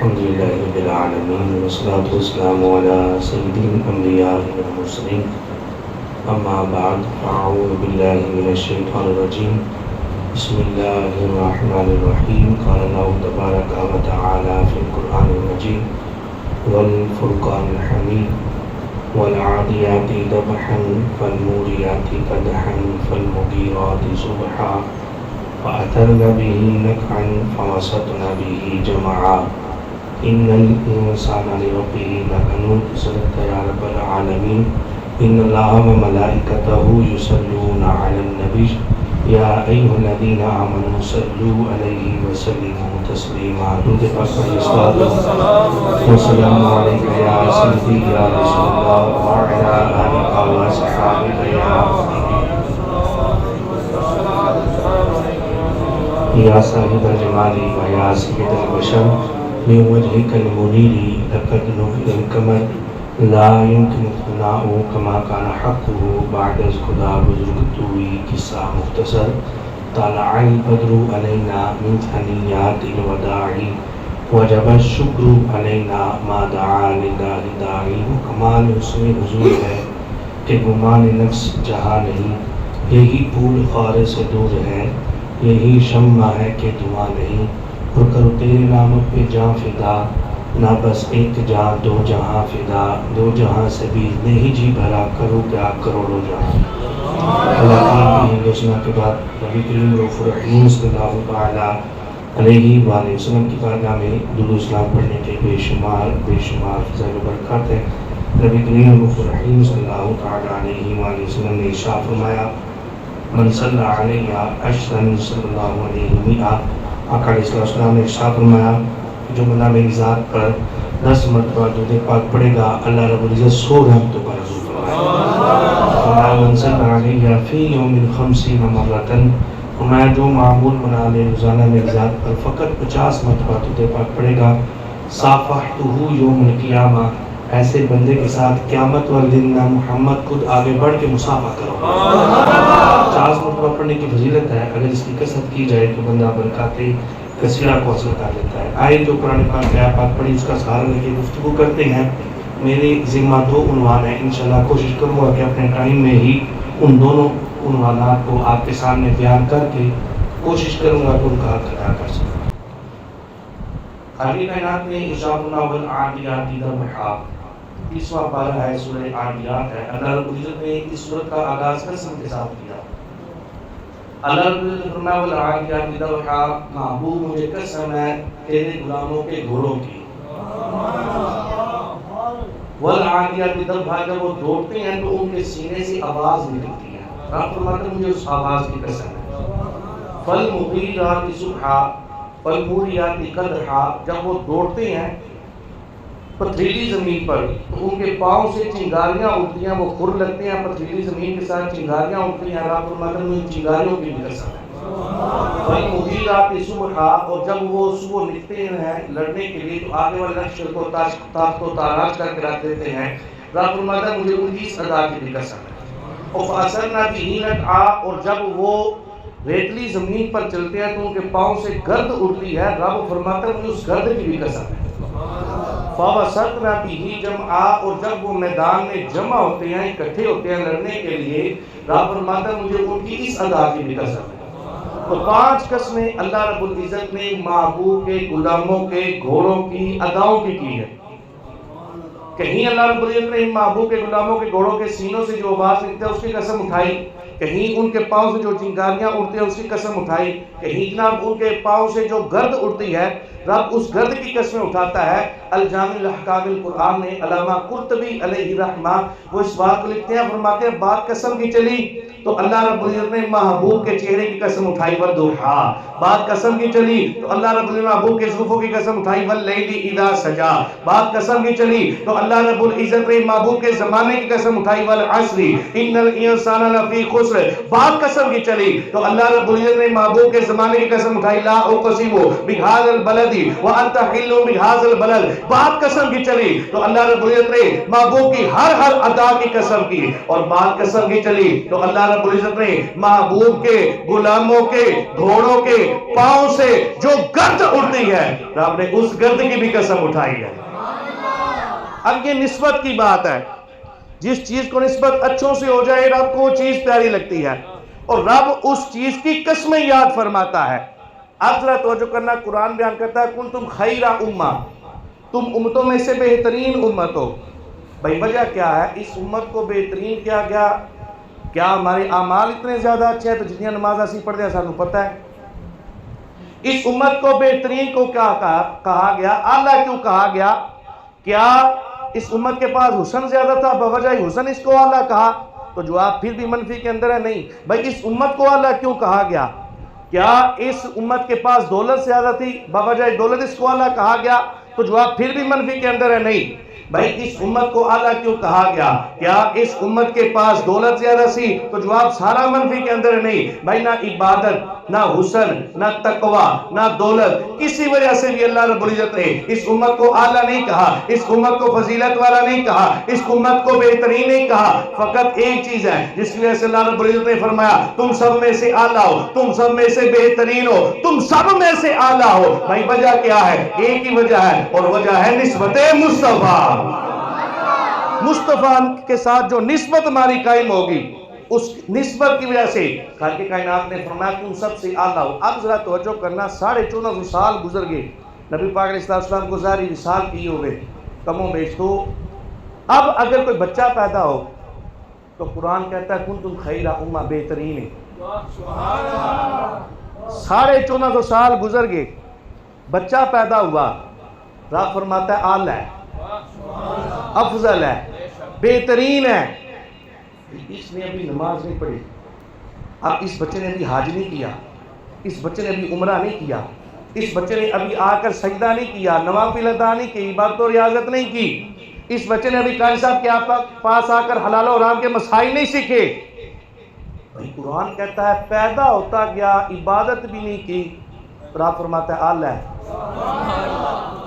الحمد لله رب العالمين والصلاة والسلام على سيد الأنبياء والمرسلين أما بعد فأعوذ بالله من الشيطان الرجيم بسم الله الرحمن الرحيم قال الله تبارك وتعالى في القرآن المجيد والفرقان الحميد والعاديات ضبحا فالموريات قدحا فالمغيرات صبحا فأثرن به نقعا فوسطن به جمعا إن الإنسان لربه لكنود. صدقت يا رب العالمين. إن الله وملائكته يصلون على النبي يا أيها الذين آمنوا صلوا عليه وسلموا تسليما. الصلاة والسلام عليك يا سيدي يا رسول الله وعلى آلك وصحبك يا صاحب الجمال ويا سيد البشر من وجهك المنير لقد نفذ القمر لا يمكن الثناء كما كان حقه بعد خدا بزرگتوی قصہ مختصر. طلع البدر علينا من ثنيات الوداع وجب الشکر علينا ما دعا لله داعی. کمال حسن حضور ہے کہ گمان نفس جہاں نہیں، یہی پھول خار سے دور ہے، یہی شمع ہے کہ دھواں نہیں. اور کرو تیرے نام پہ جاں فدا، نہ بس ایک جہاں دو جہاں فدا. دو جہاں سے بھی نہیں جی بھرا، کرو کیا کروڑوں جہاں. اللہ کی گھوشنا کے بعد نبی کریم رؤوف الرحیم صلی اللہ تعالیٰ علیہ وآلہ وسلم کی بارگاہ میں درود و سلام پڑھنے کے بے شمار فضائل و برکات ہیں. نبی کریم رؤوف الرحیم صلی اللہ تعالیٰ علیہ وآلہ وسلم نے ارشاد فرمایا من صلی علیہ عشرا صلی اللہ علیہ مئہ. آقا علیہ السلام نے ارشاد فرمایا جو بندہ میری ذات پر 10 مرتبہ درود پاک پڑھے گا اللہ رب العزت 100 رحمتوں کا نزول فرمائے. من صلی علیہ فی یوم 50 مرۃ. فرمایا جو معمول بنا لے روزانہ میری ذات پر فقط 50 مرتبہ درود پاک پڑھے گا صافحتہ یوم القیامہ. ایسے بندے کے ساتھ قیامت والے دن میں محمد خود آگے بڑھ کے مصافحہ کرو. 50 مرتبہ پڑھنے کی فضیلت ہے. اگر اس کی کثرت کی جائے تو بندہ برکات کثیرہ کو حاصل کر لیتا ہے. آئے جو قرآن پاک آیات پاک پڑھی اس کا سہارا لے کے گفتگو کرتے ہیں. میرے ذمہ 2 عنوان ہیں. انشاءاللہ کوشش کروں گا کہ اپنے ٹائم میں ہی ان دونوں عنوانات کو آپ کے سامنے بیان کر کے کوشش کروں گا کہ ان کا حق ادا کر سکوں. خالی کائنات میں ارشاد والعادیات ضبحا 30واں پارہ ہے سورہ عادیات ہے. اللہ رب العزت نے اس سورت کا آغاز قسم کے ساتھ کیا. اللہ رب العزت نے فرمایا والعادیات ضبحا محبوب مجھے قسم ہے تیرے غلاموں کے گھوڑوں کی. والعادیات ضبحا جب وہ دوڑتے ہیں تو ان کے سینے سے آواز نکلتی ہے. آپ فرماتے ہیں مجھے اس آواز کی قسم ہے. فالمغیرات صبحا فالموریات قدحا جب وہ دوڑتے ہیں پتھریلی زمین پر تو ان کے پاؤں سے چنگاریاں اٹھتی ہیں، وہ کھر لگتے ہیں پتھریلی زمین کے ساتھ چنگاریاں اٹھتی ہیں. آپ فرماتے ہیں ان چنگاریوں کی بھی قسم ہے. فالمغیرات صبحا اور جب وہ صبح نکلتے ہیں لڑنے کے لیے تو آگے والے لشکر کو تاخت و تاراج کر کے رکھ دیتے ہیں. آپ فرماتے ہیں مجھے ان کی اس ادا کی بھی قسم ہے. اور فَأَثَرْنَ بِهِ نَقْعًا اور جب وہ ریتلی زمین پر چلتے ہیں تو ان کے پاؤں سے گرد اڑتی ہے. رب فرماتا ہے مجھے اس گرد کی بھی قسم ہے. فَوَسَطْنَ بِهِ جَمْعًا اور جب وہ میدان میں جمع ہوتے ہیں اکٹھے ہوتے ہیں لڑنے کے لیے رب فرماتا ہے مجھے ان کی اس ادا کی بھی قسم ہے. تو 5 قسمیں اللہ رب العزت نے محبوب کے غلاموں کے گھوڑوں کی اداؤں کی ہے. کہیں اللہ رب العزت نے محبوب کے غلاموں کے گھوڑوں کے سینوں سے جو آواز نکلتی ہے اس کی قسم اٹھائی. کہیں ان کے پاؤں سے جو چنگاریاں اڑتی ہیں اس کی قسم اٹھائی. کہیں جناب ان کے پاؤں سے جو گرد اڑتی ہے رب اس گرد کی قسمیں اٹھاتا ہے. الجامع الاحکام القرآن میں علامہ قرطبی علیہ رحمہ وہ اس بات کو لکھتے ہیں فرماتے ہیں بات قسم کی چلی تو اللہ رب العزت نے محبوب کے چہرے کی قسم اٹھائی والضحیٰ. بات قسم کی چلی تو اللہ رب العزت نے محبوب کے زلفوں کی قسم اٹھائی واللیل اذا سجا. بات قسم کی چلی تو اللہ رب العزت نے محبوب کے زمانے کی قسم اٹھائی والعصر ان الانسان لفی خسر. بات قسم کی چلی تو اللہ رب العزت نے محبوب کے زمانے کی قسم اٹھائی لا اقسم بہذا البلد وانت حل بہذا البلد. بات قسم کی چلی تو اللہ رب العزت نے محبوب کی ہر ادا کی قسم کی. اور بات قسم کی چلی تو اللہ رب العزت نے محبوب کے غلاموں کے گھوڑوں کے پاؤں سے جو گرد اڑتی ہے رب نے اس گرد کی بھی قسم اٹھائی ہے۔ اب یہ نسبت کی بات ہے، جس چیز کو نسبت اچھوں سے ہو جائے رب کو وہ چیز پیاری لگتی ہے اور رب اس چیز کی قسمیں یاد فرماتا ہے۔ اب ذرا توجہ کرنا، قرآن بیان کرتا ہے کنتم خیر امہ، تم امتوں میں سے بہترین امت ہو۔ بھائی وجہ کیا ہے اس امت کو بہترین کیا گیا؟ کیا ہمارے اعمال اتنے زیادہ اچھے ہیں تو جتنی نماز اسی پڑھتے ہیں سانوں پتہ ہے؟ اس امت کو بہترین کو کیا کہا گیا؟ اعلیٰ کیوں کہا گیا؟ کیا اس امت کے پاس حسن زیادہ تھا بوجہ حسن اس کو اعلیٰ کہا؟ تو جواب پھر بھی منفی کے اندر ہے، نہیں بھائی اس امت کو اعلیٰ کیوں کہا گیا؟ کیا اس امت کے پاس دولت زیادہ تھی بوجہ دولت اس کو اعلیٰ کہا گیا؟ تو جواب پھر بھی منفی کے اندر ہے، نہیں بھائی اس امت کو اعلیٰ کیوں کہا گیا؟ کیا اس امت کے پاس دولت زیادہ سی؟ تو جواب سارا منفی کے اندر ہے، نہیں بھائی نہ عبادت نہ حسن نہ تقوی نہ دولت کسی وجہ سے بھی اللہ رب العزت نے اس امت کو اعلیٰ نہیں کہا، اس امت کو فضیلت والا نہیں کہا، اس امت کو بہترین نہیں کہا۔ فقط ایک چیز ہے جس کی وجہ سے اللہ رب العزت نے فرمایا تم سب میں سے اعلیٰ ہو، تم سب میں سے بہترین ہو، تم سب میں سے اعلیٰ ہو۔ بھائی وجہ کیا ہے؟ ایک ہی وجہ ہے اور وجہ ہے نسبت مصطفیٰ۔ مصطفیٰ کے ساتھ جو نسبت ہماری قائم ہوگی اس نسبت کی وجہ سے خالق کائنات نے فرمایا تم سب سے اعلیٰ ہو۔ اب ذرا توجہ کرنا، 1450 سال گزر گئے نبی پاک علیہ السلام کو ظاہری وصال کیے ہوئے کم و بیش، تو اب اگر کوئی بچہ پیدا ہو تو قرآن کہتا ہے کنتم خیر امہ، بہترین ہے۔ 1450 سال گزر گئے، بچہ پیدا ہوا، رب فرماتا ہے اعلیٰ ہے، افضل ہے، بہترین ہے۔ اس نے ابھی نماز نہیں پڑھی، اب اس بچے نے ابھی حج نہیں کیا، اس بچے نے ابھی عمرہ نہیں کیا، اس بچے نے ابھی آ کر سجدہ نہیں کیا، نوافل ادا نہیں کی، عبادت و ریاضت نہیں کی، اس بچے نے ابھی قاری صاحب کے پاس آ کر حلال و حرام کے مسائل نہیں سیکھے۔ قرآن کہتا ہے پیدا ہوتا گیا، عبادت بھی نہیں کی، رب فرماتا ہے اعلیٰ ہے،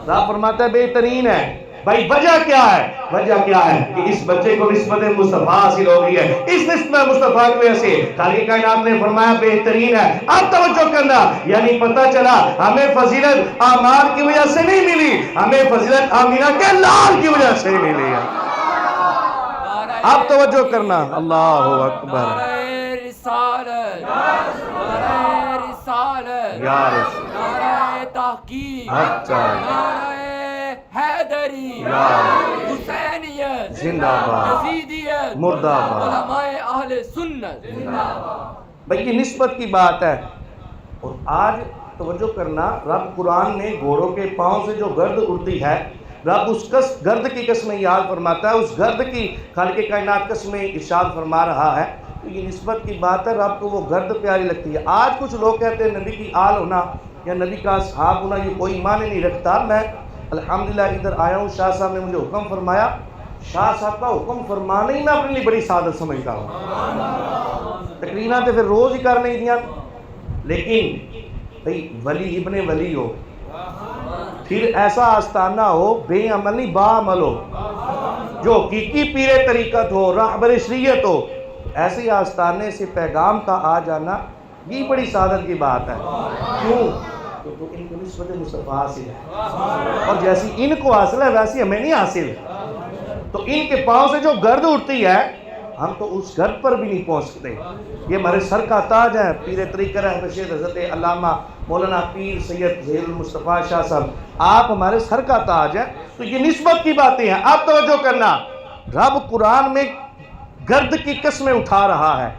رب فرماتا ہے بہترین ہے۔ بھائی وجہ کیا ہے؟ وجہ کیا ہے کہ اس بچے کو نسبت مصطفیٰ حاصل ہو گئی ہے، اس نسبت مصطفیٰ کی وجہ سے خالق کائنات نے فرمایا بہترین ہے۔ اب توجہ کرنا، یعنی پتہ چلا ہمیں فضیلت اعمال کی وجہ سے نہیں ملی، ہمیں فضیلت آمینہ کے لال کی وجہ سے ملی ہے۔ اب توجہ کرنا، اللہ اکبر، یا رسول، نعرہ تحقیق، نعرہ حیدری، حسینیت، زندہ باد، یزیدیت، مردہ باد، علماء اہل سنت۔ بھئی یہ نسبت کی بات ہے۔ اور آج توجہ کرنا، رب قرآن نے گھوڑوں کے پاؤں سے جو گرد اڑتی ہے رب اس گرد کی قسمیں یاد فرماتا ہے، اس گرد کی خالق کائنات قسمیں ارشاد فرما رہا ہے۔ تو یہ نسبت کی بات ہے، رب کو وہ گرد پیاری لگتی ہے۔ آج کچھ لوگ کہتے ہیں نبی کی آل ہونا یا نبی کا اصحاب ہونا یہ کوئی معنی نہیں رکھتا۔ میں الحمدللہ ادھر آیا ہوں، شاہ صاحب نے مجھے حکم فرمایا، شاہ صاحب کا حکم فرمانا ہی میں اپنے لیے بڑی سعادت سمجھتا ہوں۔ تقریریں تو پھر روز ہی کر نہیں دیا، لیکن بھئی ولی ابن ولی ہو، پھر ایسا آستانہ ہو بے عمل نہیں با عمل ہو، جو حقیقی پیر طریقت ہو، راہبر شریعت ہو، ایسے آستانے سے پیغام کا آ جانا یہ بڑی سعادت کی بات ہے۔ کیوں؟ کیونکہ ان کو نسبت مصطفیٰ حاصل ہے، اور جیسی ان کو حاصل ہے ویسی ہمیں نہیں حاصل۔ تو ان کے پاؤں سے جو گرد اٹھتی ہے ہم تو اس گرد پر بھی نہیں پہنچ سکتے۔ یہ ہمارے سر کا تاج ہے، پیر طریقہ رہبر شیخ حضرت علامہ مولانا پیر سید ظہیر المصطفیٰ شاہ صاحب، آپ ہمارے سر کا تاج ہے۔ تو یہ نسبت کی باتیں ہیں۔ اب توجہ کرنا، رب قرآن میں گرد کی قسمیں اٹھا رہا ہے۔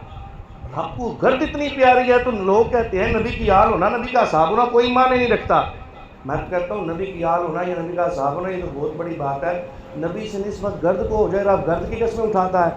رب کو گرد اتنی پیاری ہے تو لوگ کہتے ہیں نبی کی آل ہونا، نبی کا اصحاب ہونا کوئی معنی نہیں رکھتا۔ میں کہتا ہوں نبی کی آل ہونا یا نبی کا اصحاب ہونا یہ تو بہت بڑی بات ہے۔ نبی سے نسبت گرد کو ہو جائے رب گرد کی قسمیں اٹھاتا ہے۔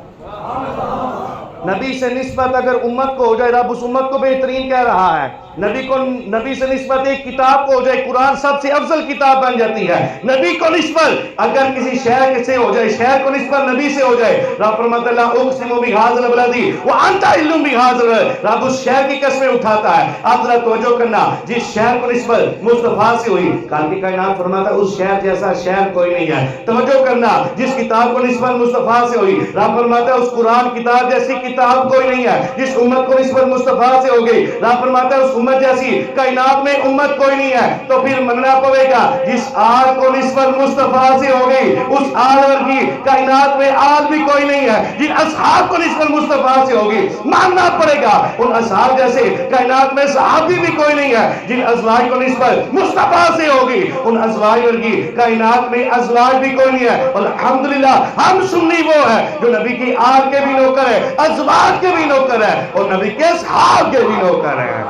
نبی سے نسبت اگر امت کو ہو جائے رب اس امت کو بہترین کہہ رہا ہے۔ نبی سے نسبت ایک کتاب کو ہو جائے قرآن سب سے افضل کتاب بن جاتی ہے۔ نبی کو نسبت اگر کسی شہر سے ہو جائے، شہر کو نسبت نبی سے ہو جائے، رب فرماتا ہے لا اقسم بہذا البلد وانت حل بہذا البلد، رب اس شہر کی قسمیں اٹھاتا ہے۔ اب ذرا توجہ کرنا، جس شہر کو نسبت مصطفیٰ سے ہوئی خالق کائنات فرماتا ہے اس شہر جیسا شہر کوئی نہیں ہے۔ توجہ کرنا، جس کتاب کو نسبت مصطفیٰ سے ہوئی رب فرماتا ہے اس قرآن کتاب جیسی کتاب کوئی نہیں ہے جس امت کو نسبت مصطفیٰ سے ہوگی. رب فرماتا ہے اس امت جیسی کائنات میں امت کوئی نہیں ہے. تو پھر مننا پڑے گا جس آل کو نسبت مصطفیٰ سے ہوگی اس آل ورگی کائنات میں آل بھی کوئی نہیں ہے. جن اصحاب کو نسبت مصطفیٰ سے ہوگی ماننا پڑے گا ان اصحاب جیسے کائنات میں صحابی بھی کوئی نہیں ہے. جن ازواج کو نسبت مصطفیٰ سے ہوگی ان ازواج ورگی کائنات میں ازواج بھی کوئی نہیں ہے. الحمدللہ ہم سنی وہ ہے جو نبی کی آل کے بھی نوکر ہے, ازواج کے بھی نوکر ہے اور نبی کے اصحاب کے بھی نوکر ہے.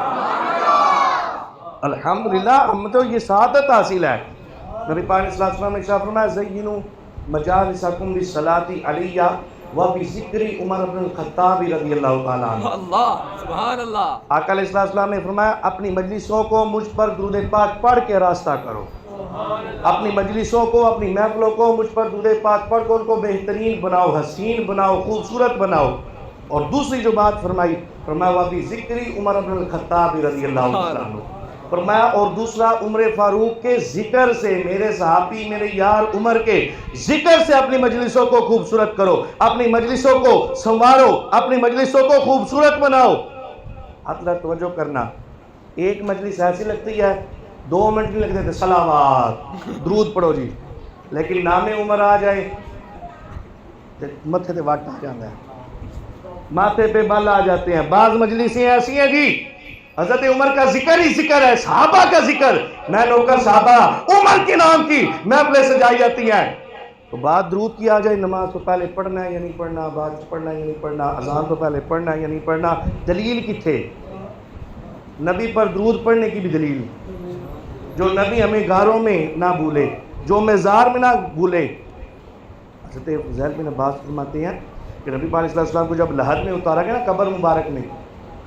الحمدللہ ہم تو یہ سعادت حاصل ہے. نبی پاک صلی اللہ علیہ وسلم نے ارشاد فرمایا زینوا مجالسکم بالصلاۃ علیہ وبذکر عمر بن الخطاب رضی اللہ تعالیٰ عنہ. اللہ سبحان اللہ. آقا علیہ السلام نے فرمایا اپنی مجلسوں کو مجھ پر درود پاک پڑھ کے راستہ کرو. اپنی مجلسوں کو, اپنی محفلوں کو مجھ پر درود پاک پڑھ کر ان کو بہترین بناؤ, حسین بناؤ, خوبصورت بناؤ. اور دوسری جو بات فرمائی, فرمایا وبذکر عمر بن الخطاب رضی اللہ تعالیٰ عنہ. فرمایا اور دوسرا عمر فاروق کے ذکر سے, میرے صحابی میرے یار عمر کے ذکر سے اپنی مجلسوں کو خوبصورت کرو, اپنی مجلسوں کو سنوارو, اپنی مجلسوں کو خوبصورت بناؤ. حضرت توجہ کرنا, ایک مجلس ایسی لگتی ہے 2 منٹ نہیں لگتے تھے صلوات درود پڑھو جی, لیکن نام عمر آ جائے متھے تے وقت آ جاتا ہے, ماتھے پہ بال آ جاتے ہیں. بعض مجلسیں ایسی ہیں جی حضرت عمر کا ذکر ہی ذکر ہے, صحابہ کا ذکر, میں نوکر صحابہ عمر کے نام کی محفلیں سجائی جاتی ہیں. تو بات درود کی آ جائے, نماز تو پہلے پڑھنا ہے یا نہیں پڑھنا, بعد پڑھنا ہے یا نہیں پڑھنا, اذان تو پہلے پڑھنا ہے یا نہیں پڑھنا. دلیل کتھے؟ نبی پر درود پڑھنے کی بھی دلیل, جو نبی ہمیں غاروں میں نہ بھولے, جو مزار میں نہ بھولے. حضرت فضیل بن عباس فرماتے ہیں کہ نبی پاک صلی اللہ علیہ وسلم کو جب لحد میں اتارا گیا نا قبر مبارک میں,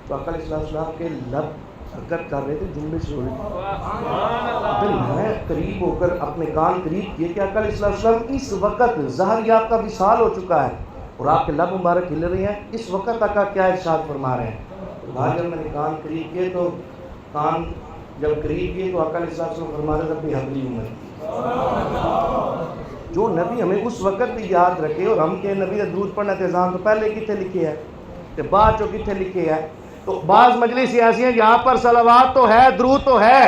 تو آقا علیہ السلام کے لب حرکت کر رہے تھے, جنبش ہو رہی تھی. پھر میں قریب ہو کر اپنے کان قریب کیے کہ آقا علیہ السلام اس وقت ظہر آپ کا وصال ہو چکا ہے اور آپ کے لب مبارک ہل رہے ہیں, اس وقت آقا کیا ارشاد فرما رہے ہیں. بعد جب میں نے کان قریب کیے تو کان جب قریب کیے تو آقا علیہ السلام فرما رہے تھے حبلی عمر. جو نبی ہمیں اس وقت بھی یاد رکھے, اور ہم کے نبی درود پڑھنا اذان تو پہلے کتنے لکھے ہے کہ بعد جو کتنے لکھے ہے. تو بعض مجلس ایسی ہیں جہاں پر صلوات تو ہے, درود تو ہے,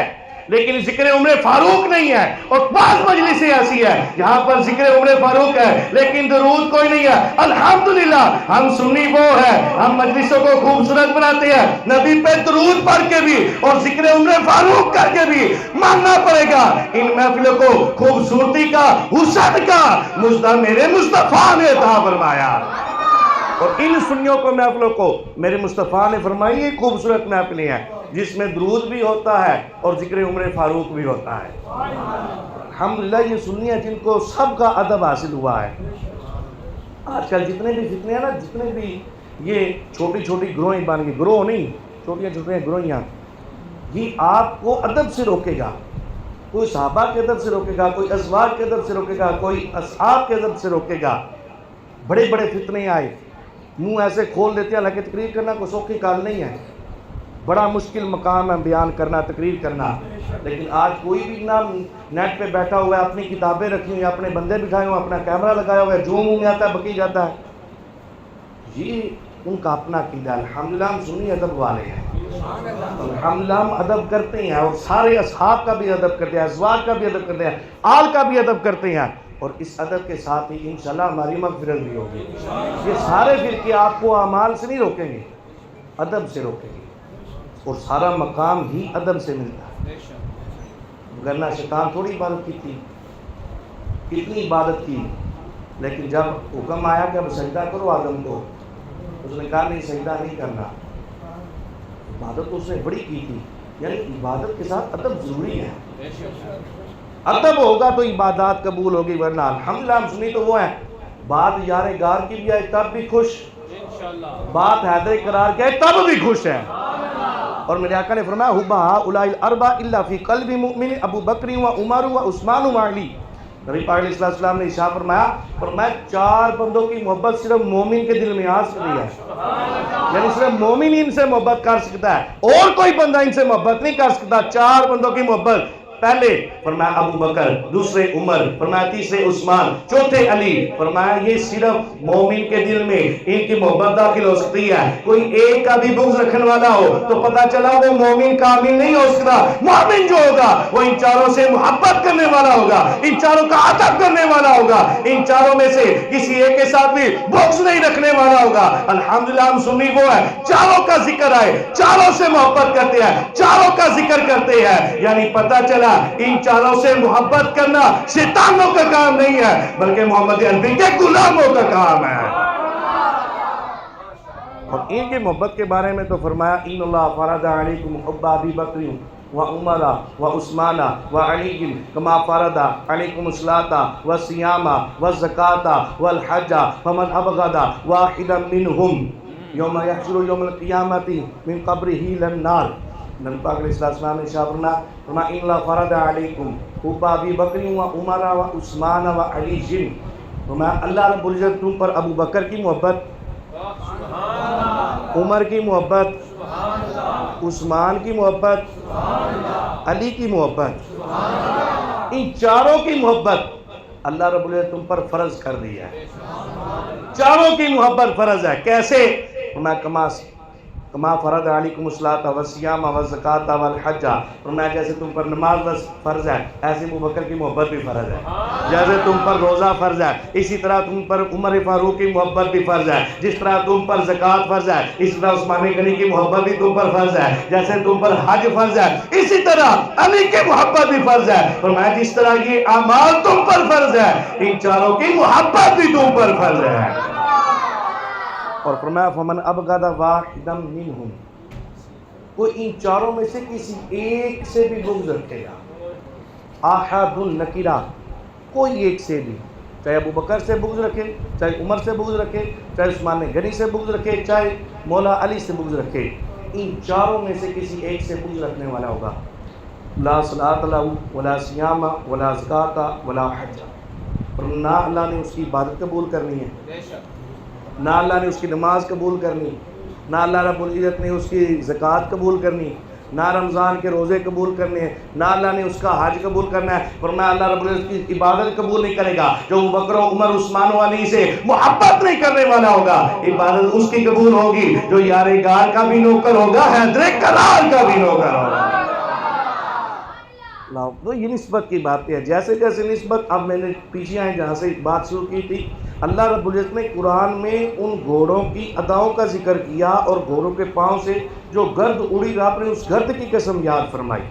لیکن ذکر عمر فاروق نہیں ہے. اور بعض مجلس ایسی ہے جہاں پر ذکر عمر فاروق ہے لیکن درود کوئی نہیں ہے. الحمدللہ ہم سنی وہ ہے, ہم مجلسوں کو خوبصورت بناتے ہیں نبی پہ درود پڑھ کے بھی اور ذکر عمر فاروق کر کے بھی. ماننا پڑے گا ان محفلوں کو خوبصورتی کا, حسن کا مجدہ میرے مصطفیٰ نے عطا فرمایا. اور ان سنیوں کو محفلوں کو میرے مصطفیٰ نے فرمائی یہ خوبصورت محفلیں ہیں جس میں درود بھی ہوتا ہے اور ذکر عمر فاروق بھی ہوتا ہے. الحمدللہ یہ سنی ہیں جن کو سب کا ادب حاصل ہوا ہے. آج کل جتنے بھی فتنے ہیں نا, جتنے بھی یہ چھوٹی چھوٹی گروہیں بن گئی, گروہ نہیں چھوٹیاں چھوٹیاں گروہیاں, یہ آپ کو ادب سے روکے گا. کوئی صحابہ کے ادب سے روکے گا, کوئی ازواج کے ادب سے روکے گا, کوئی اصحاب کے ادب سے روکے گا. بڑے بڑے فتنے آئے, منہ ایسے کھول دیتے ہیں, حالانکہ تقریر کرنا کوئی سوکھی کال نہیں ہے, بڑا مشکل مقام ہے بیان کرنا, تقریر کرنا. لیکن آج کوئی بھی نہ نیٹ پہ بیٹھا ہوا ہے, اپنی کتابیں رکھی ہوئی ہیں, اپنے بندے بٹھائے ہوئے ہیں, اپنا کیمرہ لگایا ہوا ہے, جو منہ میں آتا ہے بکی جاتا ہے. یہ ان کا اپنا عقیدہ. الحمدللہ ہم سنی ادب والے ہیں, الحمدللہ ہم ادب کرتے ہیں, اور سارے اصحاب کا بھی ادب کرتے ہیں, ازواج کا بھی ادب کرتے ہیں, آل کا بھی ادب کرتے ہیں. اور اس ادب کے ساتھ ہی انشاءاللہ ہماری مغفرت بھی ہوگی. یہ سارے فرقے آپ کو اعمال سے نہیں روکیں گے, ادب سے روکیں گے, اور سارا مقام ہی ادب سے ملتا ہے. ورنہ شیطان تھوڑی عبادت کی تھی, کتنی عبادت کی, لیکن جب حکم آیا کہ اب سجدہ کرو آدم کو, اس نے کہا نہیں سجدہ نہیں کرنا. عبادت تو اس نے بڑی کی تھی, یعنی عبادت کے ساتھ ادب ضروری ہے. ادب ہوگا تو عبادات قبول ہوگی, ورنہ الحمدللہ ہم سنی تو وہ ہیں بات یار گار کی بھی آئے تب بھی خوش, بات حیدر قرار کی آئے تب بھی خوش ہے. اور میرے آقا نے فرمایا حبا اولئک الاربع الا فی قلب مؤمن ابو بکر و عمر و عثمان و علی. نبی پاک علیہ السلام نے ارشاد فرمایا 4 بندوں کی محبت صرف مومن کے دل میں آ سکتی ہے, یعنی صرف مومن ان سے محبت کر سکتا ہے, اور کوئی بندہ ان سے محبت نہیں کر سکتا. 4 بندوں کی محبت پہلے فرمایا ابو بکر، دوسرے عمر، فرمایا تیسرے عثمان، چوتھے علی. فرمایا یہ صرف مومن کے دل میں ان کی محبت داخل ہو سکتی ہے. کوئی ایک کا بھی بغض رکھنے والا ہو تو پتہ چلا وہ مومن کامل نہیں ہو سکتا. مومن جو ہوگا وہ ان چاروں سے محبت کرنے والا ہوگا، ان چاروں کا ادب کرنے والا ہوگا، ان چاروں میں سے کسی ایک کے ساتھ بھی بغض نہیں رکھنے والا ہوگا. الحمدللہ ہم سنی وہ ہے چاروں کا ذکر آئے، چاروں سے محبت کرتے ہیں، چاروں کا ذکر کرتے ہیں. یعنی پتہ چلا ان چاروں سے محبت کرنا شیطانوں کا کام نہیں ہے بلکہ محمد عربی کے غلاموں کا کام ہے. اور ان کی محبت کے بارے میں تو فرمایا ان اللہ فرض علیکم حب ابی بکر و عمر و عثمان و علی کما فرض علیکم الصلاۃ و الصیام و الزکاۃ والحج فمن ابغض واحدا منهم یوم یحشر یوم القیامت من قبرہ الی النار. نبی پاک علیہ السلام نے ارشاد فرمایا ان اللہ فرض علیکم حب ابی بکر و عمر و عثمان و علی. فرمایا اللہ رب العزت تم پر ابو بکر کی محبت، عمر کی محبت، عثمان کی محبت، علی کی محبت، ان چاروں کی محبت اللہ رب العزت تم پر فرض کر دی ہے. چاروں کی محبت فرض ہے. کیسے؟ فرمایا کما فرض علیکم الصلاۃ والصیام والزکاۃ والحج. فرمایا جیسے تم پر نماز فرض ہے ایسے ابو بکر کی محبت بھی فرض ہے. جیسے تم پر روزہ فرض ہے اسی طرح تم پر عمر فاروق کی محبت بھی فرض ہے. جس طرح تم پر زکوٰۃ فرض ہے اس طرح عثمان غنی کی محبت بھی تم پر فرض ہے. جیسے تم پر حج فرض ہے اسی طرح علی کی محبت بھی فرض ہے. فرمایا جس طرح یہ اعمال تم پر فرض ہے ان چاروں کی محبت بھی تم پر فرض ہے. اور فرمایا فمن ابغض واحدا منهم، کوئی ان چاروں میں سے کسی ایک سے بھی بغض رکھے گا. احد النکرہ، کوئی ایک سے بھی، چاہے ابو بکر سے بغض رکھے، چاہے عمر سے بغض رکھے، چاہے عثمان غنی سے بغض رکھے، چاہے مولا علی سے بغض رکھے، ان چاروں میں سے کسی ایک سے بغض رکھنے والا ہوگا. لا صلاۃ لہ ولا صیام ولا زکاۃ ولا حج. اور نہ اللہ نے اس کی عبادت قبول کرنی ہے، نہ اللہ نے اس کی نماز قبول کرنی، نہ اللہ رب العزت نے اس کی زکوٰۃ قبول کرنی، نہ رمضان کے روزے قبول کرنے ہیں، نہ اللہ نے اس کا حج قبول کرنا ہے. فرمایا اللہ رب العزت کی عبادت قبول نہیں کرے گا جو ابو بکر و عمر عثمان و علی سے محبت نہیں کرنے والا ہوگا. عبادت اس کی قبول ہوگی جو یار غار کا بھی نوکر ہوگا، حیدر کرار کا بھی نوکر ہوگا. تو یہ نسبت کی بات ہے. جیسے جیسے نسبت، اب میں نے پیچھے آئے جہاں سے بات شروع کی تھی، اللہ رب العزت نے قرآن میں ان گھوڑوں کی اداؤں کا ذکر کیا اور گھوڑوں کے پاؤں سے جو گرد اڑی آپ نے اس گرد کی قسم یاد فرمائی.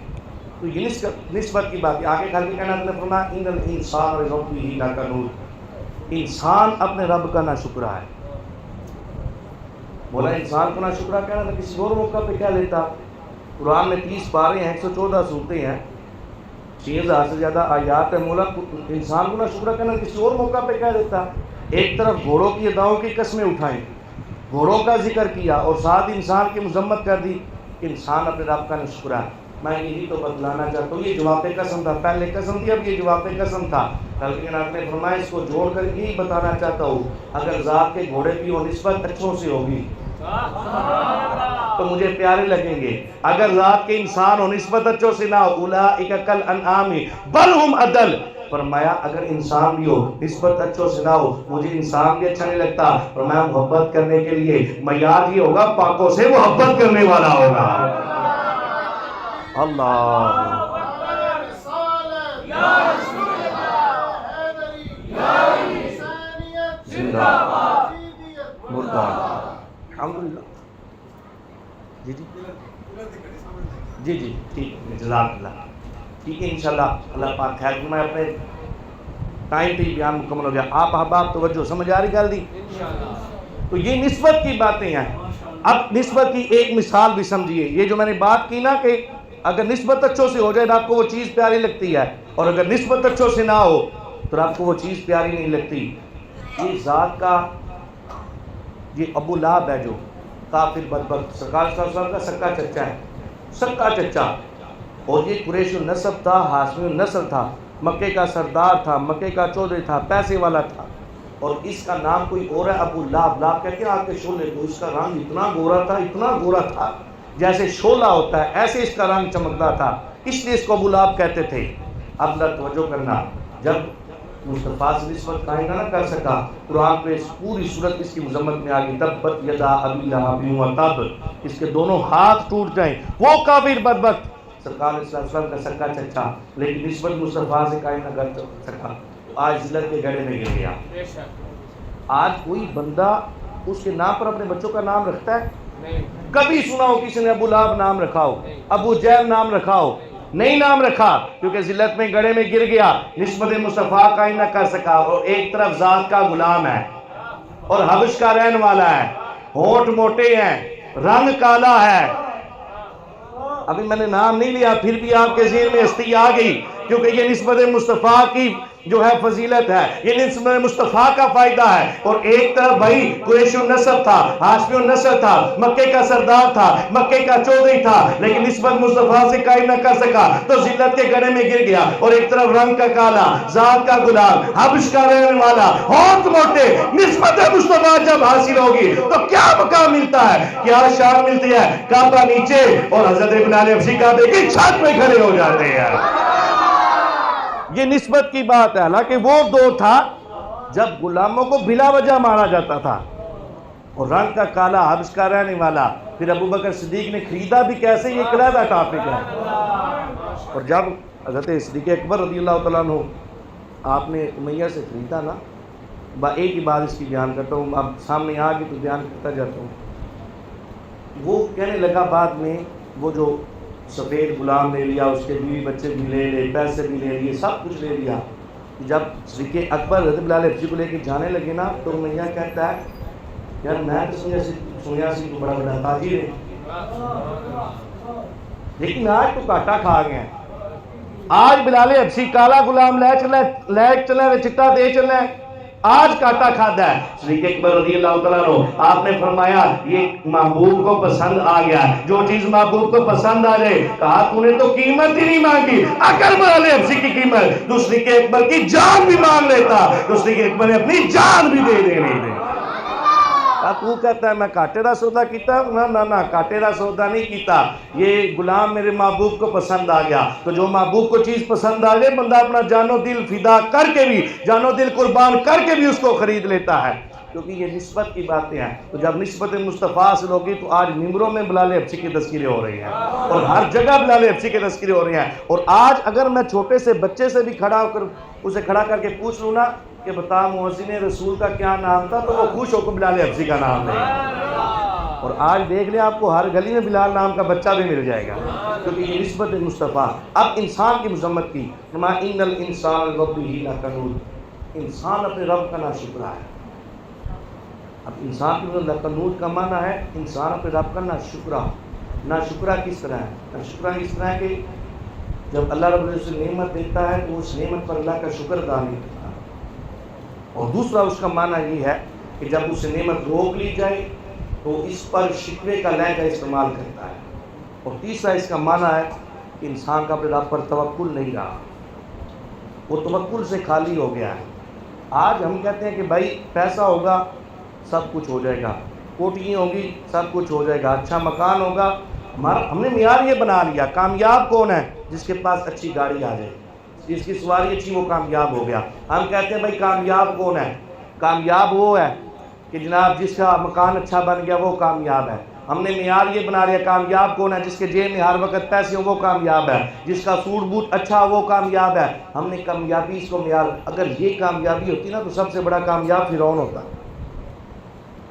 تو یہ نسبت کی بات ہے. آگے کھل کے کہنا نے فرمایا ان الانسان لربہ لکنود، انسان اپنے رب کا ناشکرا ہے. بولا انسان کو ناشکرا کہنا تھا کسی اور موقع پہ کیا لیتا. قرآن میں 30 پارے ہیں، 114 سورتیں ہیں، 6000 سے زیادہ آیات ہے. مولا انسان کو نہ شکر کرنا کسی اور موقع پہ کہہ دیتا. ایک طرف گھوڑوں کی اداؤں کی قسمیں اٹھائیں، گھوڑوں کا ذکر کیا اور ساتھ انسان کی مذمت کر دی. انسان اپنے رب کا نہ شکر ہے. میں یہی تو بتلانا چاہتا ہوں، یہ جواب قسم تھا، پہلے قسم تھی، اب یہ جواب قسم تھا. بلکہ آپ نے فرمایا اس کو جوڑ کر یہی بتانا چاہتا ہوں اگر ذات کے گھوڑے کی وہ نسبت اچھوں سے ہوگی تو مجھے پیارے لگیں گے. اگر ذات کے انسان ہو نسبت اچھوں سے نہ ہو، اولئک کالانعام بل ہم اضل. فرمایا اگر انسان بھی ہو نسبت اچھوں سے نہ ہو، مجھے انسان بھی اچھا نہیں لگتا. فرمایا محبت کرنے کے لیے معیار یہ ہوگا پاکوں سے محبت کرنے والا ہوگا. اللہ زندہ مردہ. الحمدللہ. جی جی ٹھیک ہے، جزاک اللہ. ٹھیک ہے انشاءاللہ اللہ پاک خیر فرمائے. اپنے ٹائم پہ بیان مکمل ہو گیا. آپ احباب توجہ سمجھ آ رہی گل دی؟ تو یہ نسبت کی باتیں ہیں. اب نسبت کی ایک مثال بھی سمجھیے. یہ جو میں نے بات کی نا کہ اگر نسبت اچھوں سے ہو جائے تو آپ کو وہ چیز پیاری لگتی ہے، اور اگر نسبت اچھوں سے نہ ہو تو آپ کو وہ چیز پیاری نہیں لگتی. یہ ذات کا، یہ ابو لہب ہے جو کافر بدبخت، سرکار صلی اللہ علیہ وسلم کا سکا چچا ہے، سکا چچا. اور یہ قریش النسب تھا، ہاشمی النسل تھا، مکے کا سردار تھا، مکے کا چودھری تھا، پیسے والا تھا. اور اس کا نام کوئی اور ہے ابو لہب. لہب کہتے ہیں آپ کے شعلے کو. اس کا رنگ اتنا گورا تھا، اتنا گورا تھا جیسے شعلہ ہوتا ہے، ایسے اس کا رنگ چمکتا تھا. اس لیے اس کو ابو لہب کہتے تھے. اب ذرا توجہ کرنا، جب مصطفیٰ سے نسبت قائم نہ کر سکا، قرآن پہ پوری صورت اس کی مذمت میں آ گئی. تبت یدا ابی لہب وتب، اس کے دونوں ہاتھ ٹوٹ جائیں، وہ کافر بدبخت. سرکار صلی اللہ علیہ وسلم کا سکا چچا، لیکن نسبت مصطفیٰ سے قائم نہ کر سکا، آج ذلت کے گڑھے میں گر گیا. آج کوئی بندہ اس کے نام پر اپنے بچوں کا نام رکھتا ہے؟ کبھی سنا ہو کسی نے ابو لہب نام رکھا ہو، ابو جہل نام رکھا ہو؟ نہیں نام رکھا، کیونکہ ذلت میں گڑھے میں گر گیا، نسبت مصطفیٰ قائم نہ کر سکا. اور ایک طرف ذات کا غلام ہے اور حبش کا رہن والا ہے، ہونٹ موٹے ہیں، رنگ کالا ہے. ابھی میں نے نام نہیں لیا، پھر بھی آپ کے ذہن میں ہستی آ گئی، کیونکہ یہ نسبت مصطفیٰ کی جو ہے فضیلت ہے، یہ نسبت مصطفیٰ کا فائدہ ہے. اور ایک طرف بھائی قریش النسب تھا، ہاشمی النسب تھا، مکے کا سردار تھا، مکے کا چودھری تھا، لیکن نسبت مصطفیٰ سے قائم نہ کر سکا تو ذلت کے گڑھے میں گر گیا. اور ایک طرف رنگ کا کالا، ذات کا غلام، حبش کا رہنے والا، ہونٹ موٹے. نسبت مصطفیٰ جب حاصل ہوگی تو کیا مقام ملتا ہے، کیا شان ملتی ہے. کعبہ نیچے اور حضرت بلال حبشی کعبے کی چھت پہ کھڑے ہو جاتے ہیں. یہ نسبت کی بات ہے. حالانکہ وہ دور تھا جب غلاموں کو بلا وجہ مارا جاتا تھا. اور رنگ کا کالا، حبش کا رہنے والا، پھر ابو بکر صدیق نے خریدا بھی کیسے، یہ علیحدہ ٹاپک ہے. اور جب حضرت صدیق اکبر رضی اللہ تعالیٰ عنہ آپ نے امیہ سے خریدا نا، ایک ہی بات اس کی بیان کرتا ہوں، اب سامنے آ گئی تو بیان کرتا جاتا ہوں. وہ کہنے لگا بعد میں، وہ جو سفید غلام لے لیا، اس کے بیوی بچے بھی لے لے، پیسے بھی لے لیے، سب کچھ لے لیا. جب صدیق اکبر حضرت بلال حبشی کو لے کے جانے لگے نا، تو امیہ کہتا ہے یار میں تو سنیا سی تو بڑا بڑا تاجر ہے، لیکن آج تو کاٹا کھا گئے ہیں. آج بلال حبشی کالا غلام لے چلے چٹا دے چلے، آج کاٹا کھادا ہے. صدیق اکبر رضی اللہ تعالیٰ عنہ آپ نے فرمایا یہ محبوب کو پسند آ گیا. جو چیز محبوب کو پسند آ جائے، کہا تو نے تو قیمت ہی نہیں مانگی. اگر بلال حبشی کی قیمت تو صدیق اکبر کی جان بھی مانگ لیتا، تو صدیق اکبر نے اپنی جان بھی دے دینی تھی. تو کہتا ہے میں کاٹے دا سودا کیتا، نہ کاٹے دا سودا نہیں کیتا، یہ غلام میرے محبوب کو پسند آ گیا. تو جو محبوب کو چیز پسند آ جائے، بندہ اپنا جان و دل فدا کر کے بھی، جان و دل قربان کر کے بھی اس کو خرید لیتا ہے، کیونکہ یہ نسبت کی باتیں ہیں. تو جب نسبت مصطفیٰ حاصل ہوگی تو آج ممبروں میں بلال حبشی کی تذکیریں ہو رہی ہیں، اور ہر جگہ بلال حبشی کی تذکیریں ہو رہی ہیں. اور آج اگر میں چھوٹے سے بچے سے بھی کھڑا ہو کر اسے کھڑا کر کے پوچھ لوں نا کہ بتا مؤذن رسول کا کیا نام تھا، تو وہ خوش ہو کر بلال حبشی کا نام لے گا. اور آج دیکھ لیں آپ کو ہر گلی میں بلال نام کا بچہ بھی مل جائے گا، کیونکہ یہ نسبت مصطفیٰ. اب انسان کی مذمت کی، فرمایا ان الانسان لربہ لکنود، انسان اپنے رب کا ناشکرا ہے. اب انسان کی لکنود کا معنی ہے انسان اپنے رب کا ناشکرا. ناشکرا کس طرح ہے؟ ناشکرا اس طرح ہے کہ جب اللہ رب العزت نعمت دیتا ہے تو اس نعمت پر اللہ کا شکر ادا نہیں کرتا. اور دوسرا اس کا معنی یہ ہے کہ جب اس سے نعمت روک لی جائے تو اس پر شکوے کا لہجہ استعمال کرتا ہے. اور تیسرا اس کا معنی ہے کہ انسان کا اپنے رب پر توکل نہیں رہا، وہ توکل سے خالی ہو گیا ہے. آج ہم کہتے ہیں کہ بھائی پیسہ ہوگا سب کچھ ہو جائے گا، کوٹھیاں ہوگی سب کچھ ہو جائے گا، اچھا مکان ہوگا. ہم نے معیار یہ بنا لیا، کامیاب کون ہے؟ جس کے پاس اچھی گاڑی آ جائے، جس کی سواری اچھی، وہ کامیاب ہو گیا. ہم کہتے ہیں بھائی کامیاب کون ہے؟ کامیاب وہ ہے کہ جناب جس کا مکان اچھا بن گیا وہ کامیاب ہے. ہم نے معیار یہ بنا لیا، کامیاب کون ہے؟ جس کے جیب میں ہر وقت پیسے ہوں وہ کامیاب ہے، جس کا سوٹ بوٹ اچھا وہ کامیاب ہے. ہم نے کامیابی اس کو معیار، اگر یہ کامیابی ہوتی نا تو سب سے بڑا کامیاب فرعون ہوتا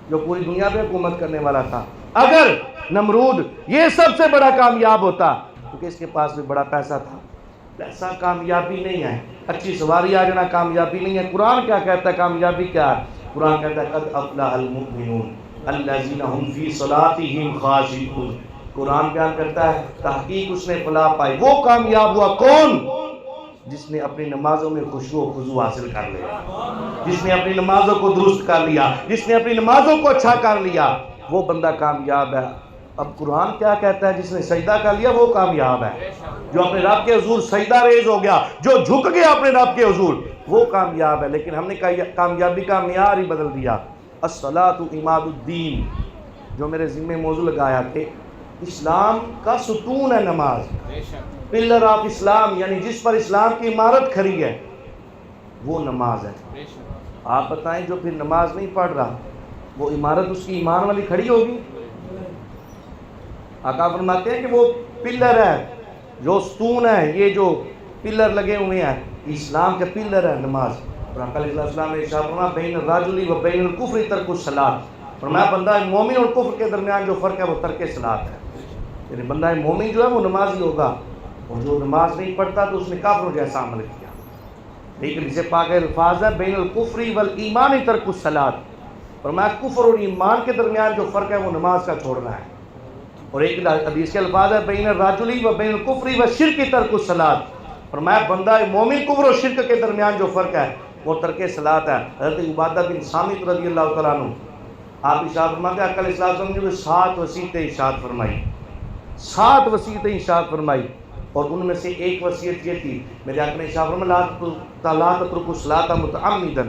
جو پوری دنیا پہ حکومت کرنے والا تھا. اگر نمرود یہ سب سے بڑا کامیاب ہوتا، کیونکہ اس کے پاس بھی بڑا پیسہ تھا. پیسہ کامیابی نہیں ہے، اچھی سواری آ جانا کامیابی نہیں ہے. قرآن کیا کہتا ہے کامیابی کیا ہے؟ قرآن کہتا ہے قد افلح المؤمنون الذین هم فی صلاتهم خاشعون. قرآن بیان کرتا ہے تحقیق اس نے فلاح پائی. وہ کامیاب ہوا کون؟ جس نے اپنی نمازوں میں خشوع و خضوع حاصل کر لیا، جس نے اپنی نمازوں کو درست کر لیا، جس نے اپنی نمازوں کو اچھا کر لیا، وہ بندہ کامیاب ہے. اب قرآن کیا کہتا ہے؟ جس نے سجدہ کر لیا وہ کامیاب ہے. جو اپنے رب کے حضور سجدہ ریز ہو گیا، جو جھک گیا اپنے رب کے حضور، وہ کامیاب ہے. لیکن ہم نے کامیابی کا معیار ہی بدل دیا. الصلاۃ عماد الدین، جو میرے ذمہ موضوع لگایا کہ اسلام کا ستون ہے نماز. پلر آف اسلام یعنی جس پر اسلام کی عمارت کھڑی ہے وہ نماز ہے۔ آپ بتائیں جو پھر نماز نہیں پڑھ رہا وہ عمارت اس کی ایمان والی کھڑی ہوگی؟ آقا فرماتے ہیں کہ وہ پلر ہے، جو ستون ہے، یہ جو پلر لگے ہوئے ہیں اسلام کے پلر ہے نماز۔ اور آقا علیہ السلام نے ارشاد فرمایا بین الرجل و بین الکفر ترک الصلاۃ، فرمایا بندہ مومن اور کفر کے درمیان جو فرق ہے وہ ترک صلاۃ ہے، یعنی بندہ مومن جو ہے وہ نمازی ہوگا، اور جو نماز نہیں پڑھتا تو اس نے کافروں جیسا عمل کیا۔ لیکن اسے پاک الفاظ ہے بین الکفر والایمان ترک الصلاۃ، فرمایا کفر اور ایمان کے درمیان جو فرق ہے وہ نماز کا چھوڑنا ہے۔ اور ایک حدیث کے الفاظ ہے بین الرجل و بین الکفر والشرک ترک الصلاۃ، فرمایا بندہ مومن کفر اور شرک کے درمیان جو فرق ہے وہ ترک صلاۃ ہے۔ حضرت عبادہ بن صامت رضی اللہ تعالیٰ عنہ آپ ارشاد فرماتے ہیں آقا علیہ السلام نے 7 وصیتیں ارشاد فرمائی، 7 وصیتیں ارشاد فرمائی، اور ان میں سے ایک وصیت یہ تھی میرے آقا نے ارشاد فرمایا لا تترکوا الصلاۃ متعمدا،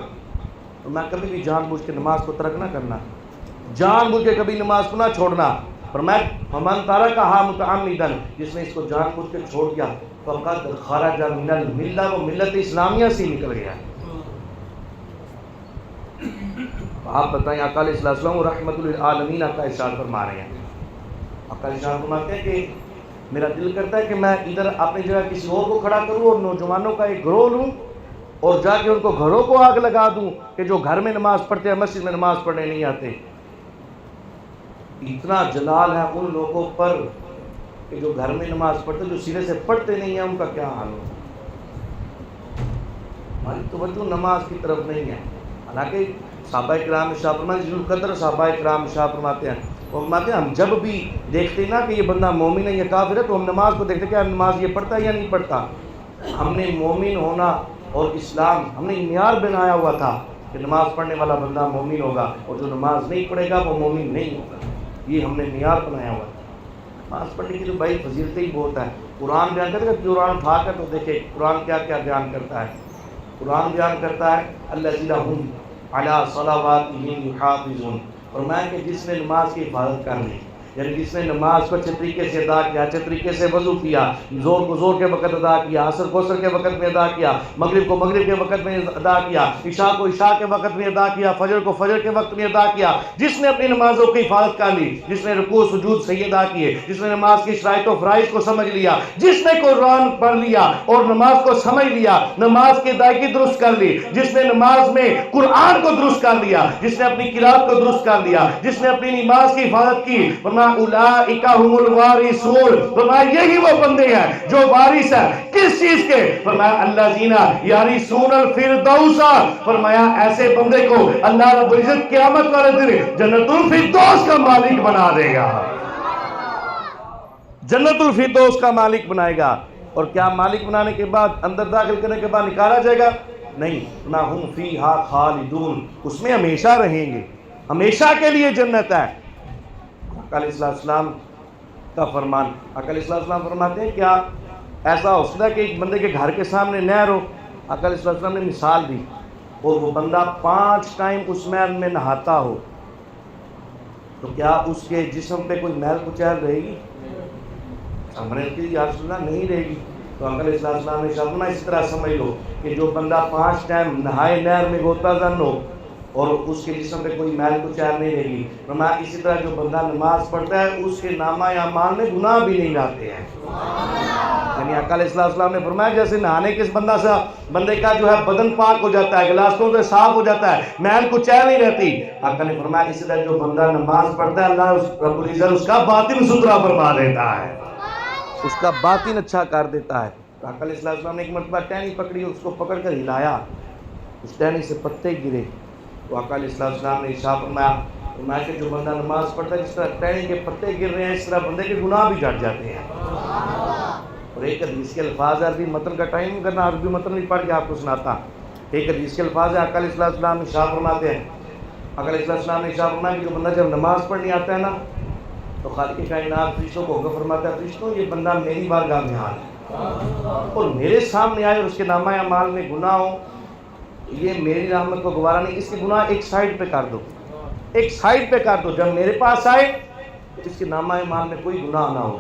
تو میں کبھی بھی جان بوجھ کے نماز کو ترک نہ کرنا، جان بوجھ کے کبھی نماز کو نہ چھوڑنا۔ فرمایا فمن ترکھا متعمدا، جس نے اس کو جان بوجھ کے چھوڑ دیا فقد خرج من الملہ، وہ ملت اسلامیہ سے نکل گیا۔ آپ بتائیں آقا علیہ السلام رحمت للعالمین کا ارشاد فرما رہے ہیں، آقا ارشاد فرماتے ہیں کہ میرا دل کرتا ہے کہ میں ادھر اپنی جگہ کسی اور کو کھڑا کروں اور نوجوانوں کا ایک گروہ لوں اور جا کے ان کو گھروں کو آگ لگا دوں کہ جو گھر میں نماز پڑھتے ہیں مسجد میں نماز پڑھنے نہیں آتے۔ اتنا جلال ہے ان لوگوں پر کہ جو گھر میں نماز پڑھتے، جو سرے سے پڑھتے نہیں ہیں ان کا کیا حال ہو۔ ہماری توجہ نماز کی طرف نہیں ہے، حالانکہ صحابہ کرام ارشاد فرماتے ہیں قدر صحابہ کرام ارشاد فرماتے ہیں، وہ فرماتے ہیں ہم جب بھی دیکھتے ہیں نا کہ یہ بندہ مومن ہے یا کافر ہے تو ہم نماز کو دیکھتے ہیں کہ نماز یہ پڑھتا ہے یا نہیں پڑھتا۔ ہم نے مومن ہونا اور اسلام ہم نے معیار بنایا ہوا تھا کہ نماز پڑھنے والا بندہ مومن ہوگا اور جو نماز نہیں پڑھے گا وہ مومن نہیں ہوگا، یہ ہم نے معیار بنایا ہوا تھا۔ نماز پڑھنے کی تو بھائی فضیلتیں ہی بہت ہیں۔ قرآن بیان کرتا ہے، قرآن اٹھا کر تو دیکھے قرآن کیا کیا بیان کرتا ہے۔ قرآن بیان کرتا ہے الذین ھم علی صلواتہم یحافظون، فرمایا کہ جس نے نماز کی حفاظت کر لی، یعنی جس نے نماز کو اچھے طریقے سے ادا کیا، اچھے طریقے سے وضو کیا، زور کو زور کے وقت ادا کیا، عصر کو عصر کے وقت میں ادا کیا، مغرب کو مغرب کے وقت میں ادا کیا، عشاء کو عشاء کے وقت میں ادا کیا، فجر کو فجر کے وقت میں ادا کیا، جس نے اپنی نمازوں کی حفاظت کر لی، جس نے رکوع سجود صحیح ادا کیے، جس نے نماز کی شرائط و فرائض کو سمجھ لیا، جس نے قرآن پڑھ لیا اور نماز کو سمجھ لیا، نماز کی ادائیگی درست کر لی، جس نے نماز میں قرآن کو درست کر لیا، جس نے اپنی قرات کو درست کر لیا، جس نے اپنی نماز کی حفاظت کی، فرمایا اولئک ھم الوارثون، فرمایا یہی وہ بندے ہیں جو وارث ہیں کس چیز کے؟ فرمایا الذین یرثون الفردوس، فرمایا ایسے بندے کو اللہ رب العزت قیامت والے دن جنت الفردوس کا مالک بنا دے گا، جنت الفردوس کا مالک بنائے گا۔ اور کیا مالک بنانے کے بعد اندر داخل کرنے کے بعد نکالا جائے گا؟ نہیں، نہ ہم فیہا خالدون، اس میں ہمیشہ رہیں گے، ہمیشہ کے لیے جنت ہے۔ آقا علیہ السلام کا فرمان، آقا علیہ السلام فرماتے ہیں کیا ایسا ہو سکتا ہے کہ ایک بندے کے گھر کے سامنے نہر ہو؟ آقا علیہ السلام نے مثال دی، اور وہ بندہ 5 ٹائم اس نہر میں نہاتا ہو تو کیا اس کے جسم پہ کوئی میل کچیل رہے گی؟ سامنے کی یا رسول اللہ نہیں رہے گی۔ تو آقا علیہ السلام نے فرمایا اس طرح سمجھ لو کہ جو بندہ 5 ٹائم نہائے نہر میں غوطہ زن ہو اور اس کے جسم پہ کوئی میل کچیل نہیں رہے گی، فرمایا اسی طرح جو بندہ نماز پڑھتا ہے اس کے نامہ اعمال میں گناہ بھی نہیں آتے ہیں۔ یعنی آقا علیہ السلام نے فرمایا جیسے نہانے کے بندے کا جو ہے بدن پاک ہو جاتا ہے، گلاسوں سے صاف ہو جاتا ہے، میل کچیل نہیں رہتی، آقا نے فرمایا اسی طرح جو بندہ نماز پڑھتا ہے اللہ رب العزت اس کا باطن ستھرا فرما دیتا ہے، اس کا باطن اچھا کر دیتا ہے۔ آقا علیہ السلام نے ایک مرتبہ ٹہنی پکڑی، اس کو پکڑ کر ہلایا، اس ٹہنی سے پتے گرے، تو آقا علیہ السلام نے ارشاد فرمایا کہ جو بندہ نماز پڑھتا ہے جس طرح ٹہنی کے پتے گر رہے ہیں اس طرح بندے کے گناہ بھی جھڑ جاتے ہیں۔ اور ایک حدیث کے الفاظ ہے، عربی متن کا ٹائم کرنا، عربی متن نہیں پڑھ کے آپ کو سناتا، ایک حدیث کے الفاظ ہے، آقا علیہ السلام ارشاد فرماتے ہیں، آقا علیہ السلام نے ارشاد فرمایا کہ جو بندہ جب نماز پڑھنے آتا ہے نا تو خالق کائنات فرشتوں کو حکم فرماتا ہے فرشتوں یہ بندہ میری بارگاہ میں حاضر اور میرے سامنے آئے اور اس کے نامہ اعمال میں گناہ ہو، یہ میری رحمت کو گوارا نہیں، اس کے گناہ ایک سائڈ پہ کر دو، ایک سائڈ پہ کر دو، جب میرے پاس آئے تو اس کے نامہ اعمال میں کوئی گناہ نہ ہو۔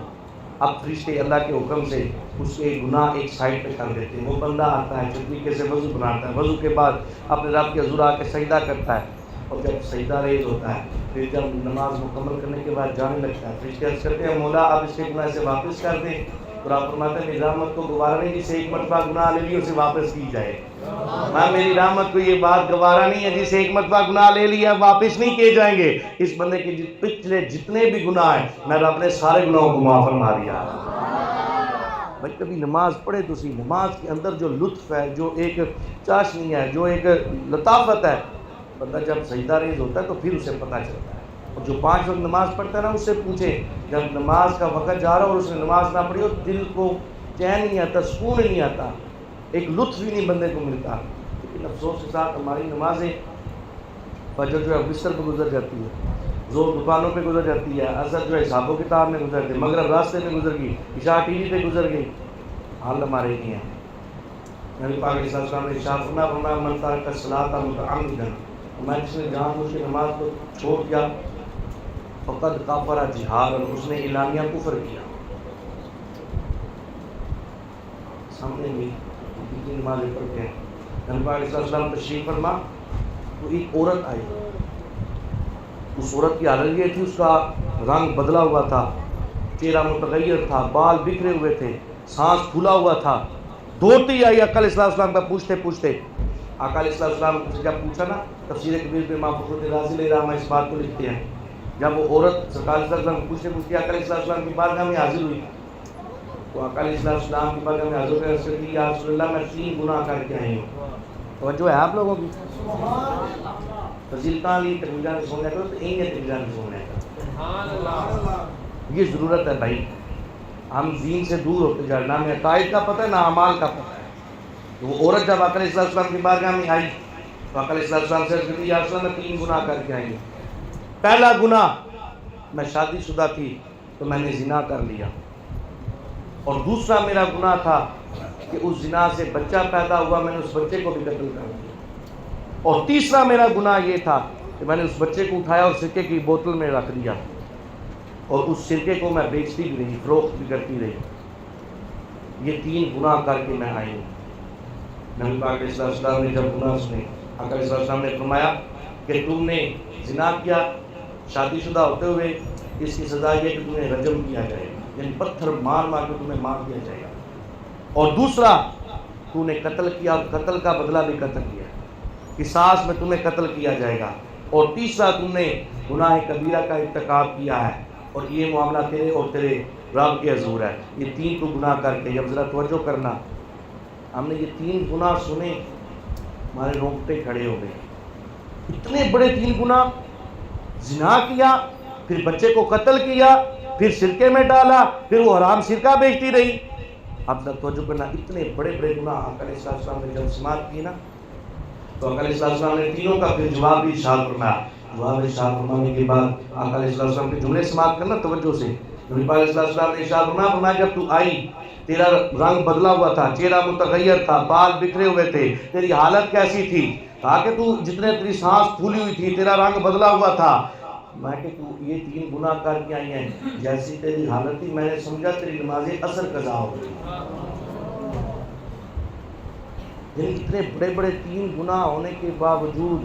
اب فرشتے اللہ کے حکم سے اس کے گناہ ایک سائڈ پہ کر دیتے ہیں. وہ بندہ آتا ہے چٹنی سے وضو بناتا ہے, وضو کے بعد اپنے رب کے حضور آ کے سجدہ کرتا ہے, اور جب سجدہ ریز ہوتا ہے پھر جب نماز مکمل کرنے کے بعد جانے لگتا ہے, فرشتے عرض کرتے ہیں مولا آپ اس کے گناہ سے واپس کر دیں. اور آپ فرماتے ہیں میری رحمت کو گوارا نہیں جسے ایک مرتبہ گناہ لے لیا اسے واپس کی جائے. ہاں میری رحمت کو یہ بات گوارا نہیں ہے جسے ایک مرتبہ گناہ لے لیا واپس نہیں کیے جائیں گے. اس بندے کے پچھلے جتنے بھی گناہ ہیں میں رب نے سارے گناہوں کو معاف فرما دیا. بھائی کبھی نماز پڑھے تو سی, نماز کے اندر جو لطف ہے, جو ایک چاشنی ہے, جو ایک لطافت ہے, بندہ جب سجدہ ریز ہوتا ہے تو پھر اسے پتہ چلتا ہے. اور جو 5 وقت نماز پڑھتا ہے نا اس سے پوچھیں جب نماز کا وقت جا رہا اور اس نے نماز نہ پڑھی اور دل کو چین نہیں آتا, سکون نہیں آتا, ایک لطف بھی نہیں بندے کو ملتا. لیکن افسوس کے ساتھ ہماری نمازیں فجر جو ہے بستر پہ گزر جاتی ہے, ظہر دکانوں پہ گزر جاتی ہے, عصر جو ہے حساب و کتاب میں گزر گئی, مغرب راستے میں گزر گئی, عشاء ٹی وی پہ گزر گئی. حال ہمارے نہیں ہیں. نبی پاک علیہ السلام نے ارشاد فرمایا من ترک الصلاۃ متعمدا, میں جس نے جان بوجھ کے نماز کو چھوڑ دیا فقد کفر جہارا, اس نے اعلانیہ کفر کیا. سامنے بھی کتنی نمازیں پڑھتے ہیں. نبی پاک علیہ السلام تشریف فرما تو ایک عورت آئی. اس عورت کی حالت یہ تھی اس کا رنگ بدلا ہوا تھا, چہرہ متغیر تھا, بال بکھرے ہوئے تھے, سانس پھولا ہوا تھا. دوڑتی آئی آقا علیہ السلام کا پوچھتے پوچھتے. آقا علیہ السلام سے جب پوچھا نا, تفسیر کبیر پہ امام فخر رازی علیہ رحمہ اس بات کو لکھتے ہیں, جب وہ عورت سرکار علیہ السلام کو پوچھتے پوچھتے آقا علیہ السلام کی بارگاہ میں حاضر ہوئی تو آقا علیہ السلام کی بارگاہ میں حاضر ہو کر کہ یا رسول اللہ میں 3 گناہ کر کے آئی ہوں. توجہ ہے آپ لوگوں کی؟ فضیلتاں لی تقریران سننے کرو تو این ہے تقریران سننے کا. یہ ضرورت ہے بھائی, ہم دین سے دور ہوتے جا رہے, نہ ہمیں عقائد کا پتہ ہے نہ اعمال کا پتہ ہے. تو وہ عورت جب آقا علیہ السلام کی بارگاہ میں آئی تو آقا علیہ السلام سے عرض کی یا رسول اللہ میں 3 گناہ کر کے آئی ہوں. پہلا گناہ میں شادی شدہ تھی تو میں نے زنا کر لیا, اور دوسرا میرا گناہ تھا کہ اس زنا سے بچہ پیدا ہوا, میں نے اس بچے کو بھی قتل کر دیا, اور تیسرا میرا گناہ یہ تھا کہ میں نے اس بچے کو اٹھایا اور سرکے کی بوتل میں رکھ دیا, اور اس سرکے کو میں بیچتی بھی رہی, فروخت بھی کرتی رہی. یہ 3 گناہ کر کے میں آئی ہوں. نبی پاک علیہ السلام نے جب گناہ سنے, آقا علیہ السلام نے فرمایا کہ تم نے زنا کیا شادی شدہ ہوتے ہوئے, اس کی سزا یہ کہ تمہیں رجم کیا جائے گا, یعنی پتھر مار مار کے تمہیں مار دیا جائے گا. اور دوسرا تو نے قتل کیا, اور قتل کا بدلہ بھی قتل کیا, قصاص میں تمہیں قتل کیا جائے گا. اور تیسرا تم نے گناہ کبیرہ کا ارتکاب کیا ہے, اور یہ معاملہ تیرے اور تیرے رب کے حضور ہے. یہ 3 تو گناہ کر کے, اب ذرا توجہ کرنا, ہم نے یہ 3 گناہ سنے ہمارے رونگٹے کھڑے ہو گئے. اتنے بڑے 3 گناہ, زنا کیا, پھر بچے کو قتل کیا, پھر سرکے میں ڈالا, پھر وہ حرام سرکہ بیچتی رہی. اب ذرا توجہ کرنا, اتنے بڑے بڑے گناہ آقا علیہ السلام نے جب سماعت کی نا تو آقا علیہ السلام نے تینوں کا پھر جواب بھی ارشاد فرمایا. جواب ارشاد فرمانے کے بعد آقا علیہ السلام کے جملے سماعت کرنا توجہ سے. نبی پاک علیہ السلام نے ارشاد فرمایا جب تو آئی تیرا رنگ بدلا ہوا تھا, چہرہ متغیر تھا, بال بکھرے ہوئے تھے, تیری حالت کیسی تھی؟ کہا کہ تو جتنے تیری سانس پھولی ہوئی تھی, تیرا رنگ بدلا ہوا تھا. میں کہ تو یہ 3 گناہ کر کے آئی ہیں, جیسی تیری حالت تھی میں نے سمجھا تیری نماز اثر قضا ہو گئی. یعنی اتنے بڑے بڑے 3 گناہ ہونے کے باوجود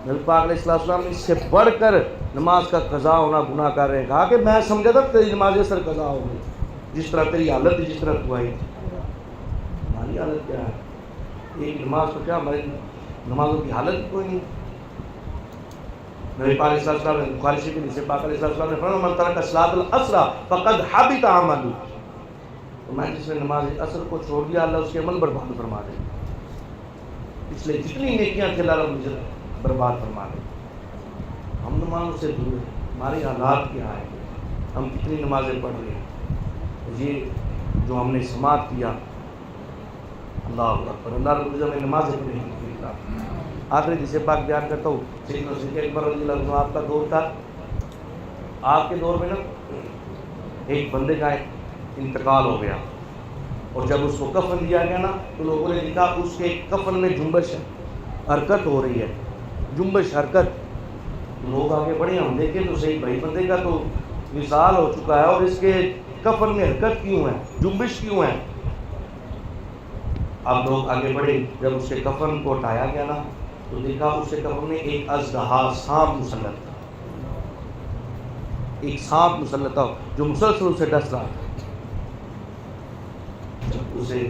نبی پاک علیہ السلام نے اس سے بڑھ کر نماز کا قضا ہونا گناہ کر رہے ہیں. کہا کہ میں سمجھا تھا تیری نماز اثر قضا ہو گئی, جس طرح تیری حالت تھی, جس طرح تو آئی تھی. ہماری حالت کیا ہے؟ ایک نماز تو کیا, ہماری نمازوں کی حالت کوئی نہیں. نبی پاک علیہ السلام نے بخاری شریف میں سے پاک علیہ السلام نے فرمایا من ترک صلاۃ العصر فقد حبط عمله, تو میں جس نے نماز عصر کو چھوڑ دیا اللہ اس کے عمل برباد فرما دے. پچھلے جتنی نیکیاں تھے اللہ رب العزت برباد فرما دے. ہم نمازوں سے دور ہیں, ہماری حالات کیا ہے, ہم کتنی نمازیں پڑھ رہے ہیں. یہ جو ہم نے سماعت کیا, اللہ اکبر, اللہ رب العزت میں نمازیں پڑھی. آخری جسے پاک بیان کرتا ہوں, سیدنا صدیق اکبر رضی اللہ عنہ آپ کا دور تھا. آپ کے دور میں نا ایک بندے کا انتقال ہو گیا, اور جب اس کو کفن دیا گیا نا تو لوگوں نے دیکھا اس کے کفن میں جنبش حرکت ہو رہی ہے, جنبش حرکت. لوگ آگے بڑھے, ہم دیکھیں تو صحیح بھائی بندے کا تو وصال ہو چکا ہے اور اس کے کفن میں حرکت کیوں ہے، جنبش کیوں ہے؟ اب لوگ آگے بڑھے، جب اس کے کفن کو ہٹایا گیا نا تو دیکھا اس کے کفن میں ایک اژدہا سانپ مسلط تھا، ایک سانپ مسلط تھا جو مسلسل اسے ڈس رہا تھا۔ جب اسے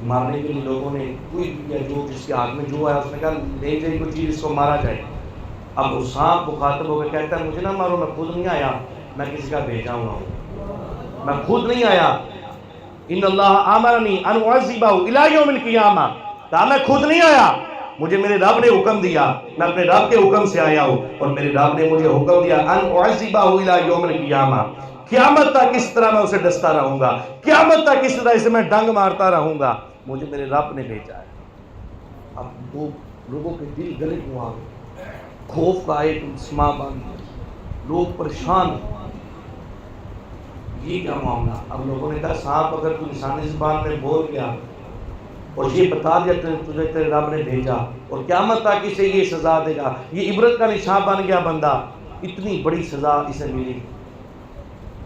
مارنے کے لیے لوگوں نے کوئی بھی جو جس کے ہاتھ میں جو آیا اس نے کہا لے جائے کوئی چیز اس کو مارا جائے۔ اب وہ سانپ مخاطب ہو کے کہتا ہے مجھے نہ مارو، میں خود نہیں آیا، میں کسی کا بھیجا ہوا ہوں، میں خود نہیں آیا۔ ان اللہ امرنی ان اعذبہ الی یوم القیامہ، کہا میں خود نہیں آیا، مجھے میرے رب نے حکم دیا، میں اپنے رب کے حکم سے آیا ہوں، اور میرے رب نے مجھے حکم دیا ان اعذبہ الی یوم القیامہ، قیامت تک اس طرح میں اسے ڈستا رہوں گا، قیامت تک اس طرح اسے میں ڈنگ مارتا رہوں گا، مجھے میرے رب نے بھیجا ہے۔ اب وہ لوگوں کے دل گلے کو آ گئے، خوف کا ایک سما بن گیا، لوگ پریشان، یہ کیا معاملہ؟ اب لوگوں نے کہا صاحب اگر تو لسانی زبان میں بول گیا اور یہ بتا دیا تجھے تیرے رب نے بھیجا اور قیامت تک اسے یہ سزا دے گا، یہ عبرت کا نشان بن گیا بندہ، اتنی بڑی سزا اسے ملی،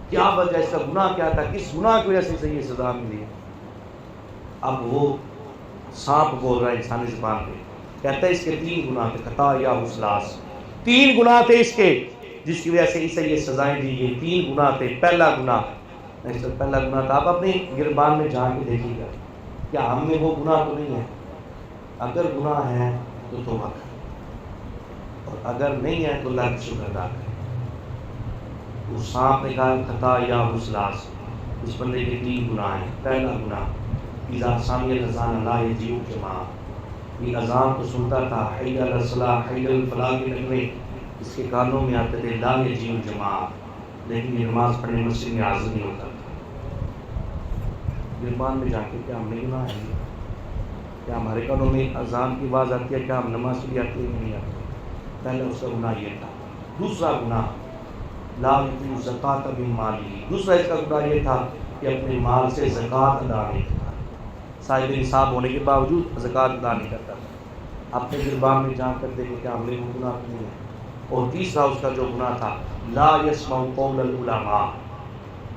کیا وجہ، اس کا گناہ کیا تھا، کس گناہ کی وجہ سے اسے یہ سزا ملی؟ اب وہ سانپ بول رہا ہے انسانی زبان پہ، کہتا ہے اس کے 3 گناہ تھے، خطا یا اسلاس، 3 گناہ تھے اس کے جس کی وجہ سے اسے یہ سزائیں دی گئی، 3 گناہ تھے۔ پہلا گناہ تھا، آپ اپنی گربان میں جا کے دیکھیے گا کیا ہم میں وہ گناہ تو نہیں ہے؟ اگر گناہ ہے تو توبہ کریں، اور اگر نہیں ہے تو اللہ کی شکر ادا کریں۔ اس سانپ نے کہا خطا یا اسلاس، اس بندے کے 3 گناہ ہیں۔ پہلا گناہ اذا سمع الاذان لا یجیء الجماع، یہ اذان تو سنتا تھا، حی علی الصلاۃ حی علی الفلاح کے نغمے اس کے کانوں میں آتے تھے، لا یجیء الجماع، لیکن یہ نماز پڑھنے مسجد میں حاضر نہیں ہوتا تھا۔ گربان میں جا کے کیا ہم نے گناہ ہے؟ کیا ہمارے کانوں میں اذان کی آواز آتی ہے؟ کیا ہم نماز کے لیے آتے ہیں نہیں آتے؟ پہلے اس کا گناہ یہ تھا۔ دوسرا گناہ لا یؤتی الزکاۃ من مالی، دوسرا اس کا گناہ یہ تھا کہ اپنے مال سے زکوٰۃ ادا نہیں کرتا، صاحب نصاب ہونے کے باوجود زکوٰۃ ادا نہیں کرتا تھا۔ اپنے گربان میں جا کر دیکھو کیا ہم نے وہ گناہ نہیں ہے۔ اور تیسرا اس کا جو گناہ تھا لا یسمع قول العلماء،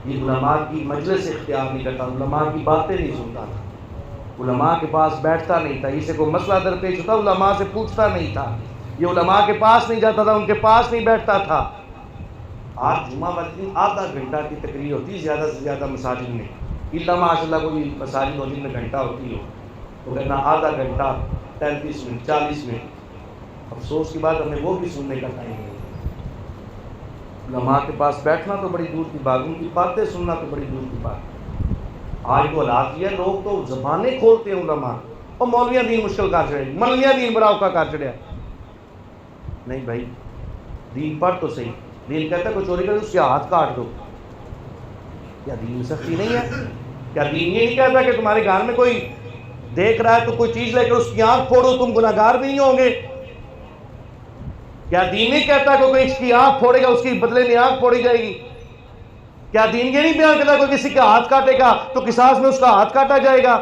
یہ علماء کی مجلس اختیار نہیں کرتا، علماء کی باتیں نہیں سنتا تھا، علماء کے پاس بیٹھتا نہیں تھا، اسے کوئی مسئلہ درپیش ہوتا علماء سے پوچھتا نہیں تھا، یہ علماء کے پاس نہیں جاتا تھا، ان کے پاس نہیں بیٹھتا تھا۔ آج جمعہ والے دن آدھا گھنٹہ کی تقریر ہوتی ہے زیادہ سے زیادہ مساجد میں، الا ماشاء اللہ کوئی مساجد ہو جن میں گھنٹہ ہوتی ہو، تو کہنا آدھا گھنٹہ 35 منٹ 40 منٹ، افسوس کی بات ہمیں وہ بھی سننے کا ٹائم نہیں۔ علماء کے پاس بیٹھنا تو بڑی دور کی بات، ان کی باتیں سننا تو بڑی دور کی بات۔ آج تو حالات یہ لوگ تو زبانیں کھولتے ہیں علماء، اور مولویاں دین مشکل کر چڑھے، مولویاں دین بڑا اوکا کر چڑھیا۔ نہیں بھائی، دین پڑھ تو صحیح، دین کہتا ہے کوئی چوری کرے اس کے ہاتھ کاٹ دو، کیا دین میں سختی نہیں ہے؟ کیا دین یہ نہیں کہتا کہ تمہارے گھر میں کوئی دیکھ رہا ہے تو کوئی چیز لے کر اس کی آنکھ پھوڑو، تم گناہ گار بھی نہیں ہوں گے؟ کیا دین نہیں کہتا کہ کوئی اس کی آنکھ پھوڑے گا اس کی بدلے میں آنکھ پھوڑی جائے گی؟ کیا دین یہ نہیں بیان کرتا کوئی کسی کا ہاتھ کاٹے گا تو قصاص میں اس کا ہاتھ کاٹا جائے گا،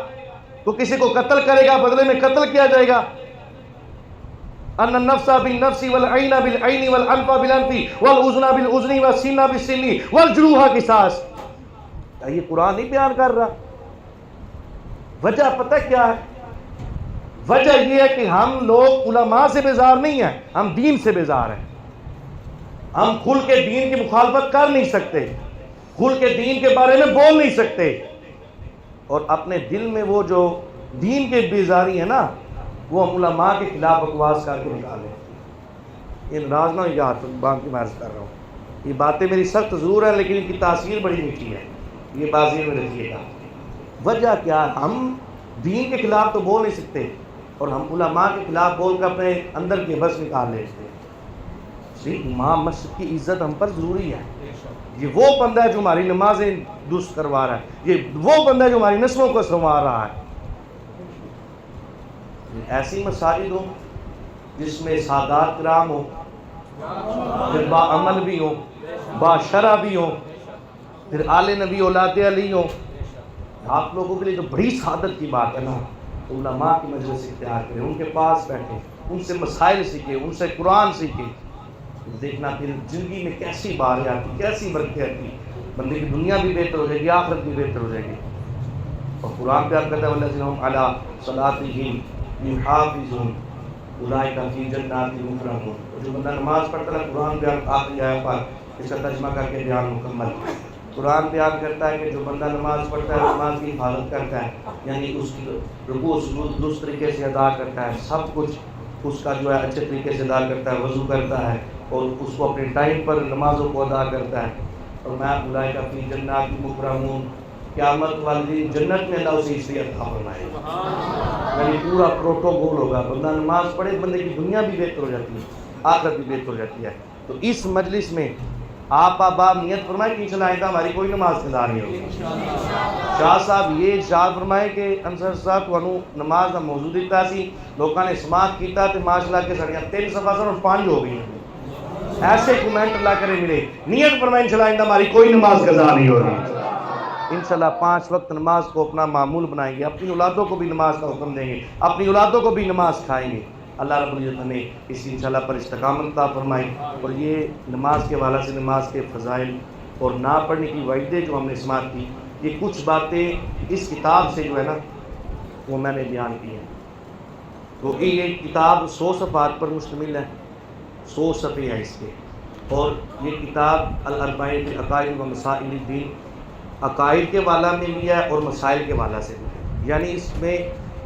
تو کسی کو قتل کرے گا بدلے میں قتل کیا جائے گا؟ ان النفس بالنفس والعین بالعین والانف بالانف والاذن بالاذن والسن بالسن والجروح قصاص، یہ قرآن نہیں بیان کر رہا؟ وجہ پتہ کیا ہے؟ وجہ یہ ہے کہ ہم لوگ علماء سے بیزار نہیں ہیں، ہم دین سے بیزار ہیں۔ ہم کھل کے دین کی مخالفت کر نہیں سکتے، کھل کے دین کے بارے میں بول نہیں سکتے، اور اپنے دل میں وہ جو دین کی بیزاری ہے نا وہ ہم علماء کے خلاف بکواس کر کے نکالیں۔ یہ ناراض نہ ہوئیے، ہاتھ باندھ کے محض کر رہا ہوں، یہ باتیں میری سخت ضرور ہیں لیکن ان کی تاثیر بڑی میٹھی ہے، یہ بات ذہن میں رکھیے گا۔ وجہ کیا ہے؟ ہم دین کے خلاف تو بول نہیں سکتے اور ہم علماء کے خلاف بول کر اپنے اندر کی بس نکال لیتے ہیں۔ امام مسجد کی عزت ہم پر ضروری ہے، یہ وہ بندہ ہے جو ہماری نمازیں درست کروا رہا ہے، یہ وہ بندہ ہے جو ہماری نسلوں کو سنوار رہا ہے۔ ایسی مساجد ہوں جس میں سادات کرام ہوں، پھر با عمل بھی ہوں، با شرع بھی ہوں، پھر آل نبی اولاد علی ہوں۔ آپ لوگوں کے لیے جو بڑی سعادت کی بات ہے نا، تو علماء کی مجلس اختیار کریں، ان کے پاس بیٹھیں، ان سے مسائل سیکھیں، ان سے قرآن سیکھیں، دیکھنا پھر زندگی میں کیسی باریں آتی، کیسی برکتیں آتی۔ بندے کی دنیا بھی بہتر ہو جائے گی، آخرت بھی بہتر ہو جائے گی۔ اور قرآن پیار کرتا ہے والذین هم علی صلاتہم یحافظون اولئک فی جنات مکرمون۔ اور جو بندہ نماز پڑھتا ہے قرآن پیار آخری آیت پر اس کا ترجمہ کر کے بیان مکمل۔ قرآن بیان کرتا ہے کہ جو بندہ نماز پڑھتا ہے نماز کی حفاظت کرتا ہے، یعنی اس کی رکوع سجود درست طریقے سے ادا کرتا ہے، سب کچھ اس کا جو ہے اچھے طریقے سے ادا کرتا ہے، وضو کرتا ہے اور اس کو اپنے ٹائم پر نمازوں کو ادا کرتا ہے۔ اور میں اولئک فی جنات مکرمون، قیامت والی جنت میں اللہ اسے اس لیے عطا فرمائے گا، یعنی پورا پروٹوکول ہوگا۔ بندہ نماز پڑھے بندے کی دنیا بھی بہتر ہو جاتی ہے، آخرت بھی بہتر ہو جاتی ہے۔ تو اس مجلس میں آپ نیت فرمائیں کہ انشاءاللہ آئندہ ہماری کوئی نماز قضا نہیں ہوگی۔ شاہ صاحب یہ ارشاد فرمائے کہ انصر صاحب تھانوں نماز دا موضوع دیتا سی، لوگوں نے سماعت کیتا تے ماشاءاللہ کے سڑیاں 3 صفحہ سن اور 5 ہو گئی۔ ایسے کمنٹ اللہ کرے ملے۔ نیت فرمائیں انشاءاللہ آئندہ ہماری کوئی نماز قضا نہیں ہوگی۔ انشاءاللہ 5 وقت نماز کو اپنا معمول بنائیں گے، اپنی اولادوں کو بھی نماز کا حکم دیں گے، اپنی اولادوں کو بھی نماز کھائیں گے۔ اللہ رب العزت ہمیں اس انشاءاللہ پر استقامت عطا فرمائے۔ اور یہ نماز کے حوالے سے نماز کے فضائل اور نہ پڑھنے کی وعیدیں جو ہم نے سماعت کی، یہ کچھ باتیں اس کتاب سے جو ہے نا وہ میں نے بیان کی ہیں۔ تو یہ کتاب 100 صفحات پر مشتمل ہے، 100 صفحے ہیں اس کے، اور یہ کتاب الاربعین فی العقائد و مسائل الدین، عقائد کے والا میں بھی ہے اور مسائل کے والا سے بھی ہے، یعنی اس میں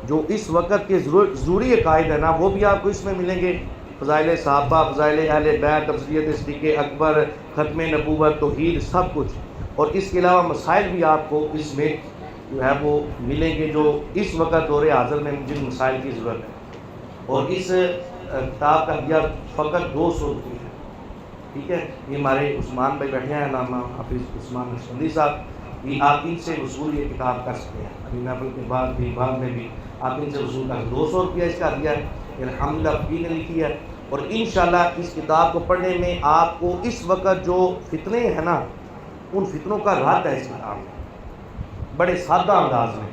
جو اس وقت کے ضروری عقائد ہے نا وہ بھی آپ کو اس میں ملیں گے، فضائل صحابہ، فضائل اہل بیت، تفسیریت صدیق اکبر، ختم نبوت، توحید، سب کچھ۔ اور اس کے علاوہ مسائل بھی آپ کو اس میں جو ہے وہ ملیں گے جو اس وقت دور حاضر میں جن مسائل کی ضرورت ہے۔ اور اس کتاب کا دیا فقط 200 روپے ہے، ٹھیک ہے۔ یہ ہمارے عثمان بھائی بیٹھے ہیں، علامہ حافظ عثمان نقشبندی صاحب، یہ آپ ان سے وصول یہ کتاب کر سکتے ہیں، ابھی محفل کے بعد میں بھی آپ ان سے وصول کر 200 روپیہ اس کا دیا ہے، الحمدللہ فقی نے لکھی ہے۔ اور انشاءاللہ اس کتاب کو پڑھنے میں آپ کو اس وقت جو فتنے ہیں نا ان فتنوں کا رد ہے اس کتاب میں، بڑے سادہ انداز میں،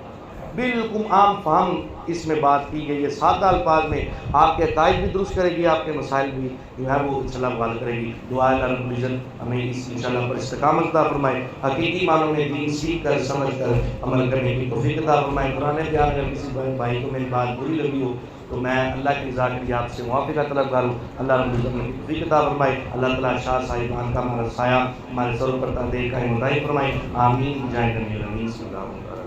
بالکل عام فہم اس میں بات کی گئی ہے، سادہ الفاظ میں آپ کے عقائد بھی درست کرے گی، آپ کے مسائل بھی جو ہے وہ انشاءاللہ حل کرے گی۔ دعا ہے رب العزت ہمیں اس انشاءاللہ پر استقامت عطا فرمائے، حقیقی معنوں میں دین سیکھ کر سمجھ کر عمل کرنے کی توفیق عطا فرمائے۔ قرآن پیار اگر کسی بھائی کو میری بات بری لگی ہو تو میں اللہ کی رضا کے لیے آپ سے موافقہ طلب کروں، اللہ رب العزت ہمیں توفیق عطا فرمائے۔ اللہ تعالیٰ شاہ صاحبان کا ہمارا سایہ ہمارے سر پر تندے کا مدعی فرمائے، آمین جائے نبی الامین صلی اللہ علیہ وسلم۔